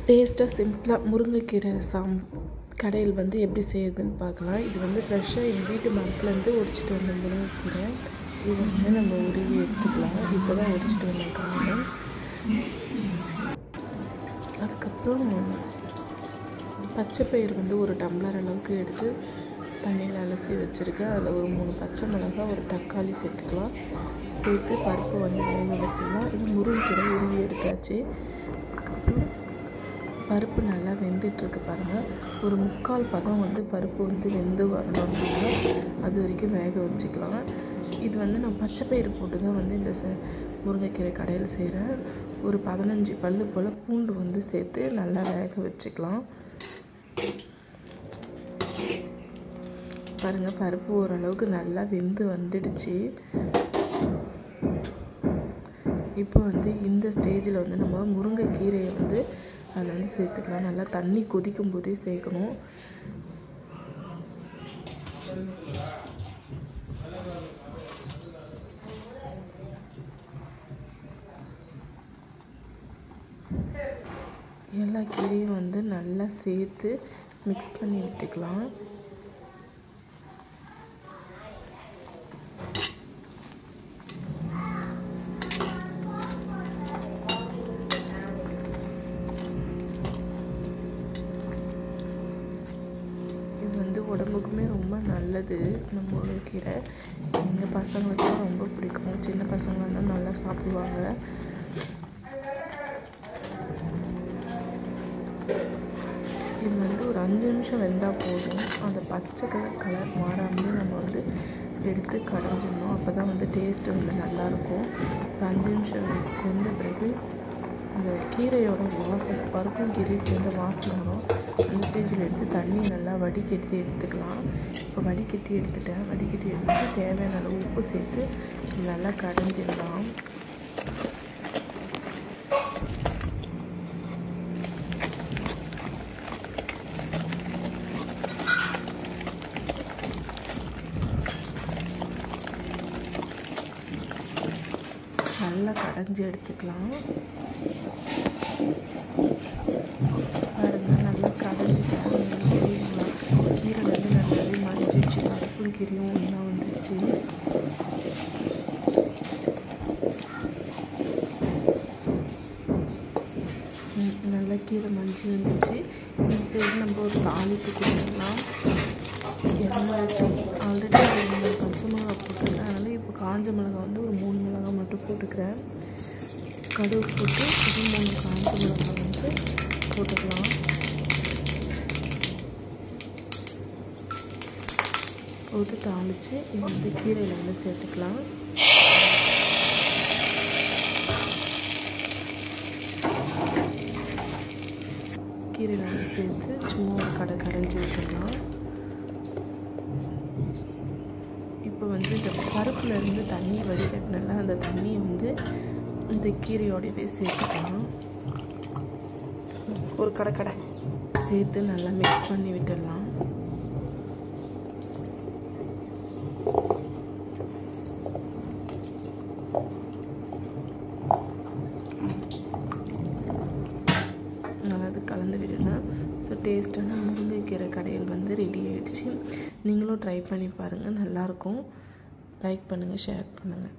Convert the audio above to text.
டேஸ்ட்டாக சிம்பிளாக முருங்கைக்கீரை கடையில் வந்து எப்படி செய்யுதுன்னு பார்க்கலாம். இது வந்து ஃப்ரெஷ்ஷாக எங்கள் வீட்டு மரத்துலேருந்து உரிச்சிட்டு வந்த முருங்கைக்கீரை. இது வந்து நம்ம உருவி எடுத்துக்கலாம். இப்போ தான் உரிச்சிட்டு வந்திருக்காங்க. அதுக்கப்புறம் பச்சைப்பயிறு வந்து ஒரு டம்ளர் அளவுக்கு எடுத்து தண்ணியில் அலசி வச்சுருக்கேன். அதில் ஒரு 3 பச்சை மிளகாய், ஒரு தக்காளி சேர்த்துக்கலாம். சேர்த்து பருப்பு வந்து வேக வச்சுக்கலாம். இது முருங்கைக்கீரை உருவி எடுத்தாச்சு. அதுக்கப்புறம் பருப்பு நல்லா வெந்துட்டுருக்கு பாருங்கள். ஒரு 3/4 பதம் வந்து பருப்பு வந்து வெந்து வரணும் அப்படின்னா அது வரைக்கும் வேக வச்சுக்கலாம். இது வந்து நான் பச்சைப்பயிறு போட்டு தான் வந்து இந்த முருங்கைக்கீரை கடையில் செய்கிறேன். ஒரு 15 பல்லு போல் பூண்டு வந்து சேர்த்து நல்லா வேக வச்சுக்கலாம். பாருங்கள், பருப்பு ஓரளவுக்கு நல்லா வெந்து வந்துடுச்சு. இப்போ வந்து இந்த ஸ்டேஜில் வந்து நம்ம முருங்கைக்கீரையை வந்து அதில் வந்து சேர்த்துக்கலாம். நல்லா தண்ணி கொதிக்கும் போதே சேர்க்கணும். எல்லா கீரையும் வந்து நல்லா சேர்த்து மிக்ஸ் பண்ணி விட்டுக்கலாம். இது வந்து உடம்புக்குமே ரொம்ப நல்லது. இந்த முருங்கைக்கீரை எங்கள் பசங்களுக்குலாம் ரொம்ப பிடிக்கும். சின்ன பசங்க வந்து நல்லா சாப்பிடுவாங்க. இது வந்து ஒரு 5 நிமிஷம் வெந்தால் போதும். அந்த பச்சை கலர் மாறாமல் நம்ம வந்து எடுத்து கடைஞ்சிடணும். அப்போ தான் வந்து டேஸ்ட்டு வந்து நல்லாயிருக்கும். ஒரு 5 நிமிஷம் வெந்த பிறகு அந்த கீரையோட வாசனை, பருப்பும் கீரையும் சேர்ந்த வாசனை வரும். அந்த ஸ்டேஜில் எடுத்து தண்ணி நல்லா வடிகட்டி எடுத்துக்கலாம். இப்போ வடிகட்டி எடுத்துட்டேன். வடிகட்டி எடுத்து தேவையான அளவு உப்பு சேர்த்து நல்லா கடைஞ்சிடலாம். நல்லா கடைஞ்சி எடுத்துக்கலாம். பாருங்கள், நல்லா கடைஞ்சிட்டேன். தெரியுங்களா, கீரை வந்து நல்லாவே மறைஞ்சிடுச்சு. பருப்பும் கீரையும் ஒன்றா வந்துடுச்சு. நல்லா கீரை மஞ்சள் வந்துடுச்சு. இந்த சைடு நம்ம ஒரு தாளிப்பு கொடுத்துக்கலாம். ஆல்ரெடி 2 பச்சை மிளகா போட்டுருக்கேன். அதனால் இப்போ காஞ்ச மிளகா வந்து ஒரு 3 மிளகாய் மட்டும் போட்டுக்கிறேன். கடுகு போட்டு இது 3 காஞ்ச மிளகாய் வந்து போட்டுக்கலாம். போட்டு தாளித்து இது வந்து கீரையில் வந்து சேர்த்துக்கலாம். கீரையில் வந்து சேர்த்து சும்மா ஒரு கடைஞ்சி விட்டுடலாம். இப்போ வந்து இந்த பருப்பில் இருந்து தண்ணி வடிகட்டினால அந்த தண்ணியை வந்து இந்த கீரையோடவே சேர்த்துக்கலாம். ஒரு கடை சேர்த்து நல்லா மிக்ஸ் பண்ணி விட்டுடலாம். நல்லா அது கலந்து விடலாம். ஸோ டேஸ்ட்டான முருங்கைக்கீரை கடையில் வந்து ரெடி ஆகிடுச்சு. நீங்களும் ட்ரை பண்ணி பாருங்கள், நல்லாயிருக்கும். லைக் பண்ணுங்கள், ஷேர் பண்ணுங்கள்.